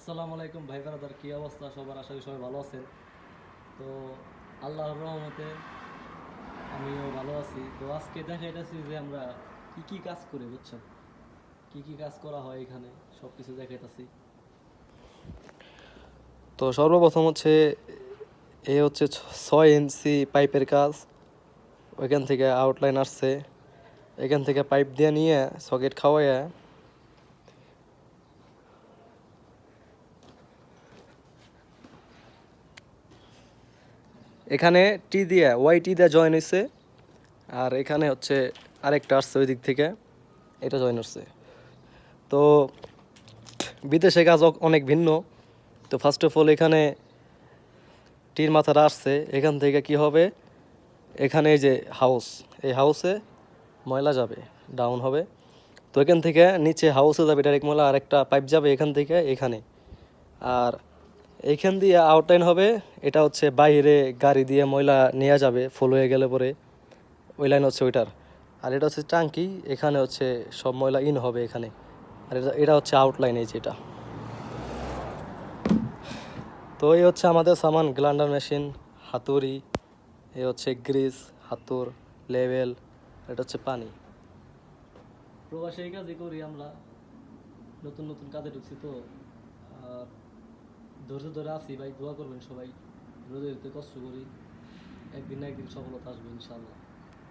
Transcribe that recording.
আসসালামু আলাইকুম ভাই ব্রাদার, কী অবস্থা সবার? আশা করি সবাই ভালো আছেন। তো আল্লাহর রহমতে আমিও ভালো আছি। তো আজকে দেখাইতেছি যে আমরা কি কি কাজ করি, বুঝছেন? কি কি কাজ করা হয় এখানে সব কিছু দেখাইতেছি। তো সর্বপ্রথম হচ্ছে এ হচ্ছে 6 ইঞ্চি পাইপের কাজ। ওইখান থেকে আউটলাইন আসছে, এখান থেকে পাইপ দিয়ে নিয়ে সকেট খাওয়াইয়া এখানে ওয়াই টি দিয়ে জয়েন হয়েছে। আর এখানে হচ্ছে আরেকটা আসছে ওই দিক থেকে, এটা জয়েন হচ্ছে। তো বিদেশে কাজ অনেক ভিন্ন। তো ফার্স্ট অফ অল এখানে টির মাথাটা আসছে, এখান থেকে কি হবে, এখানে এই যে হাউস, এই হাউসে ময়লা যাবে, ডাউন হবে। তো এখান থেকে নিচে হাউসে যাবে ডাইরেক্ট ময়লা, আর একটা পাইপ যাবে এখান থেকে এখানে। আর এইখান দিয়ে আউটলাইন হবে, এটা হচ্ছে বাইরে গাড়ি দিয়ে ময়লা নেওয়া যাবে ফুল হয়ে গেলে পরে, ওই লাইন হচ্ছে ওইটার। আর এটা হচ্ছে টাঙ্কি, এখানে হচ্ছে সব ময়লা ইন হবে এখানে। আর এটা এটা হচ্ছে আউটলাইন, এই যেটা। তো এই হচ্ছে আমাদের সামান, গ্লান্ডার মেশিন, হাতুড়ি, এ হচ্ছে গ্রিস, হাতুর, লেভেল, এটা হচ্ছে পানি। প্রবাসে এই কাজই করি আমরা, নতুন নতুন কাজে ঢুকছি তো। আর ধৈর্য ধরে আছি ভাই, দোয়া করবেন সবাই। রোদে রোদে কষ্ট করি, একদিন না একদিন সফলতা আসবে ইনশাল্লাহ।